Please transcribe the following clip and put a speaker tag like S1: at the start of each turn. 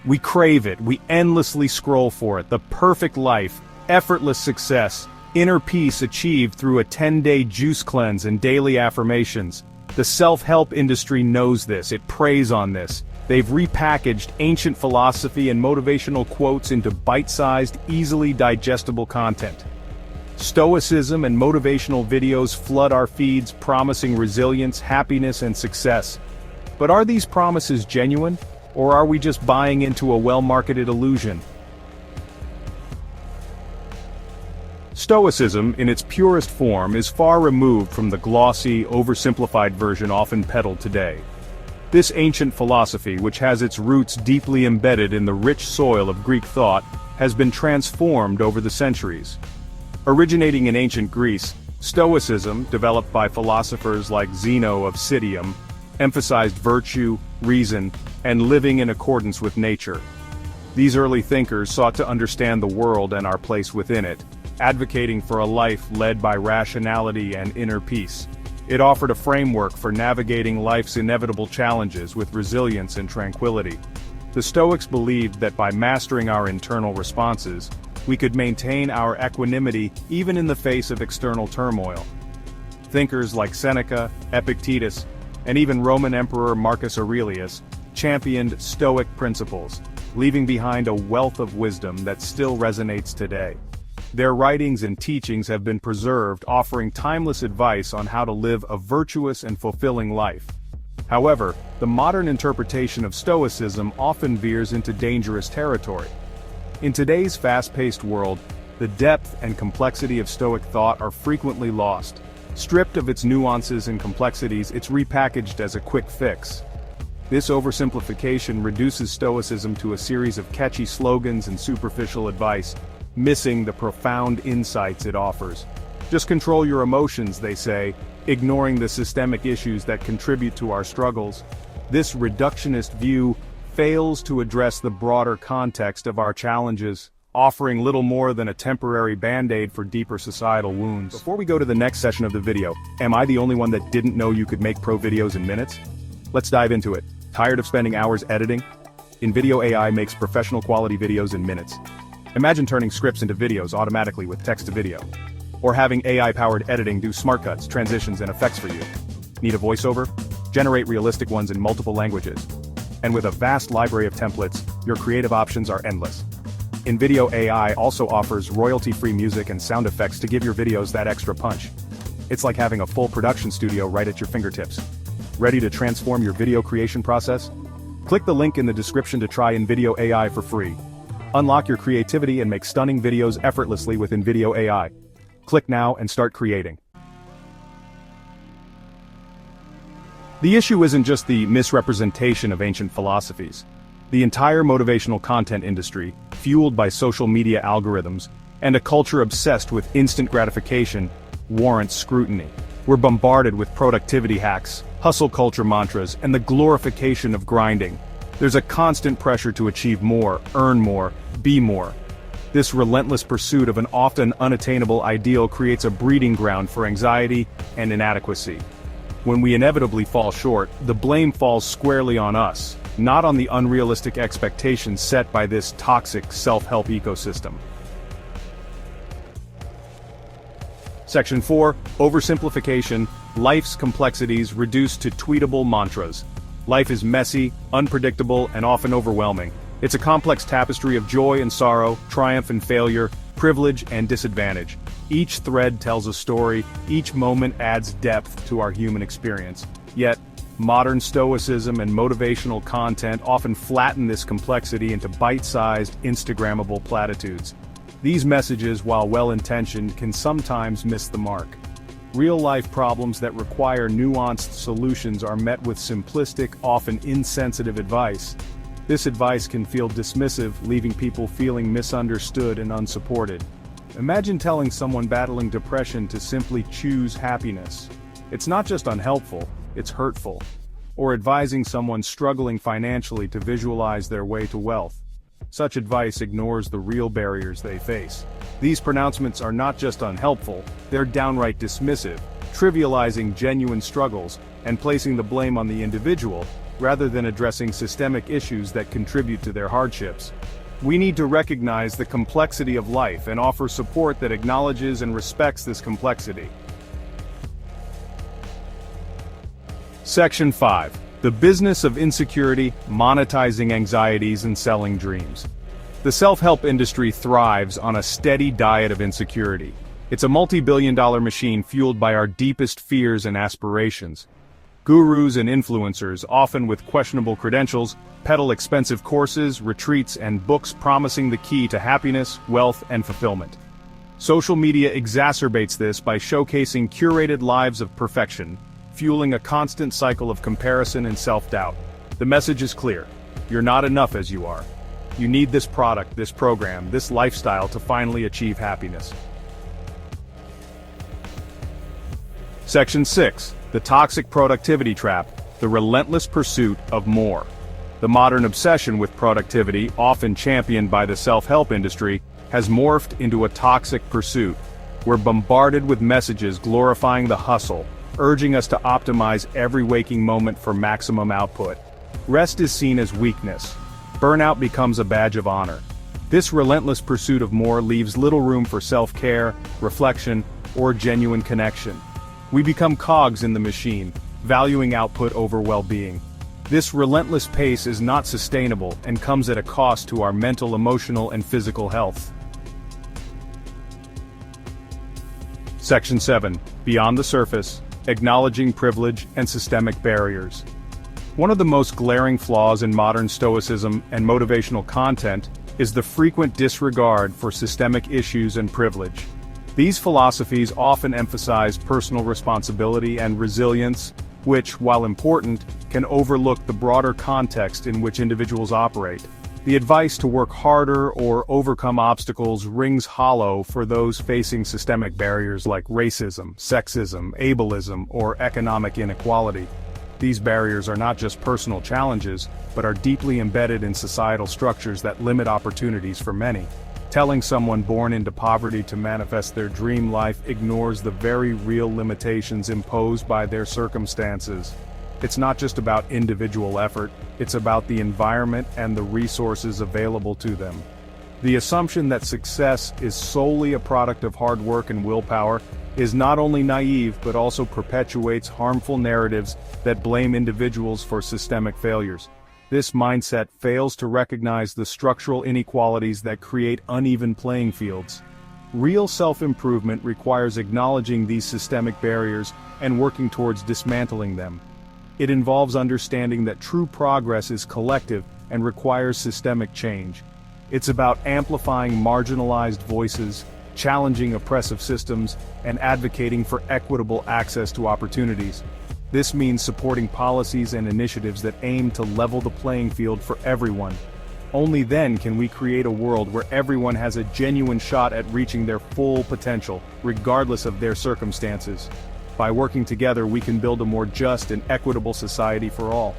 S1: We crave it, we endlessly scroll for it, the perfect life, effortless success, inner peace achieved through a 10-day juice cleanse and daily affirmations. The self-help industry knows this, it preys on this. They've repackaged ancient philosophy and motivational quotes into bite-sized, easily digestible content. Stoicism and motivational videos flood our feeds, promising resilience, happiness, and success. But are these promises genuine, or are we just buying into a well-marketed illusion? Stoicism, in its purest form, is far removed from the glossy, oversimplified version often peddled today. This ancient philosophy, which has its roots deeply embedded in the rich soil of Greek thought, has been transformed over the centuries. Originating in ancient Greece, Stoicism, developed by philosophers like Zeno of Citium, emphasized virtue, reason, and living in accordance with nature. These early thinkers sought to understand the world and our place within it, advocating for a life led by rationality and inner peace. It offered a framework for navigating life's inevitable challenges with resilience and tranquility. The Stoics believed that by mastering our internal responses, we could maintain our equanimity even in the face of external turmoil. Thinkers like Seneca, Epictetus, and even Roman Emperor Marcus Aurelius championed Stoic principles, leaving behind a wealth of wisdom that still resonates today. Their writings and teachings have been preserved, offering timeless advice on how to live a virtuous and fulfilling life. However, the modern interpretation of Stoicism often veers into dangerous territory. In today's fast-paced world, the depth and complexity of Stoic thought are frequently lost. Stripped of its nuances and complexities, it's repackaged as a quick fix. This oversimplification reduces Stoicism to a series of catchy slogans and superficial advice, missing the profound insights it offers. Just control your emotions, they say, ignoring the systemic issues that contribute to our struggles. This reductionist view fails to address the broader context of our challenges, offering little more than a temporary band-aid for deeper societal wounds. Before we go to the next session of the video, am I the only one that didn't know you could make pro videos in minutes? Let's dive into it. Tired of spending hours editing? InVideo AI makes professional quality videos in minutes. Imagine turning scripts into videos automatically with text-to-video. Or having AI-powered editing do smart cuts, transitions, and effects for you. Need a voiceover? Generate realistic ones in multiple languages. And with a vast library of templates, your creative options are endless. InVideo AI also offers royalty-free music and sound effects to give your videos that extra punch. It's like having a full production studio right at your fingertips. Ready to transform your video creation process? Click the link in the description to try InVideo AI for free. Unlock your creativity and make stunning videos effortlessly with InVideo AI. Click now and start creating. The issue isn't just the misrepresentation of ancient philosophies. The entire motivational content industry, fueled by social media algorithms, and a culture obsessed with instant gratification, warrants scrutiny. We're bombarded with productivity hacks, hustle culture mantras, and the glorification of grinding. There's a constant pressure to achieve more, earn more, be more. This relentless pursuit of an often unattainable ideal creates a breeding ground for anxiety and inadequacy. When we inevitably fall short, the blame falls squarely on us, not on the unrealistic expectations set by this toxic self-help ecosystem. Section 4, Oversimplification, Life's Complexities Reduced to Tweetable Mantras. Life is messy, unpredictable, and often overwhelming. It's a complex tapestry of joy and sorrow, triumph and failure, privilege and disadvantage. Each thread tells a story, each moment adds depth to our human experience. Yet, modern stoicism and motivational content often flatten this complexity into bite-sized, Instagrammable platitudes. These messages, while well-intentioned, can sometimes miss the mark. Real-life problems that require nuanced solutions are met with simplistic, often insensitive advice. This advice can feel dismissive, leaving people feeling misunderstood and unsupported. Imagine telling someone battling depression to simply choose happiness. It's not just unhelpful, it's hurtful. Or advising someone struggling financially to visualize their way to wealth. Such advice ignores the real barriers they face. These pronouncements are not just unhelpful, they're downright dismissive, trivializing genuine struggles, and placing the blame on the individual, rather than addressing systemic issues that contribute to their hardships. We need to recognize the complexity of life and offer support that acknowledges and respects this complexity. Section 5. The business of insecurity, monetizing anxieties and selling dreams. The self-help industry thrives on a steady diet of insecurity. It's a multi-billion-dollar machine fueled by our deepest fears and aspirations. Gurus and influencers, often with questionable credentials, peddle expensive courses, retreats, and books promising the key to happiness, wealth, and fulfillment. Social media exacerbates this by showcasing curated lives of perfection, fueling a constant cycle of comparison and self-doubt. The message is clear: you're not enough as you are. You need this product, this program, this lifestyle to finally achieve happiness. Section 6. The toxic productivity trap, the relentless pursuit of more. The modern obsession with productivity, often championed by the self-help industry, has morphed into a toxic pursuit. We're bombarded with messages glorifying the hustle, urging us to optimize every waking moment for maximum output. Rest is seen as weakness. Burnout becomes a badge of honor. This relentless pursuit of more leaves little room for self-care, reflection, or genuine connection. We become cogs in the machine, valuing output over well-being. This relentless pace is not sustainable and comes at a cost to our mental, emotional, and physical health. Section 7. Beyond the surface, acknowledging privilege and systemic barriers. One of the most glaring flaws in modern Stoicism and motivational content is the frequent disregard for systemic issues and privilege. These philosophies often emphasize personal responsibility and resilience, which, while important, can overlook the broader context in which individuals operate. The advice to work harder or overcome obstacles rings hollow for those facing systemic barriers like racism, sexism, ableism, or economic inequality. These barriers are not just personal challenges, but are deeply embedded in societal structures that limit opportunities for many. Telling someone born into poverty to manifest their dream life ignores the very real limitations imposed by their circumstances. It's not just about individual effort, it's about the environment and the resources available to them. The assumption that success is solely a product of hard work and willpower is not only naive but also perpetuates harmful narratives that blame individuals for systemic failures. This mindset fails to recognize the structural inequalities that create uneven playing fields. Real self-improvement requires acknowledging these systemic barriers and working towards dismantling them. It involves understanding that true progress is collective and requires systemic change. It's about amplifying marginalized voices, challenging oppressive systems, and advocating for equitable access to opportunities. This means supporting policies and initiatives that aim to level the playing field for everyone. Only then can we create a world where everyone has a genuine shot at reaching their full potential, regardless of their circumstances. By working together, we can build a more just and equitable society for all.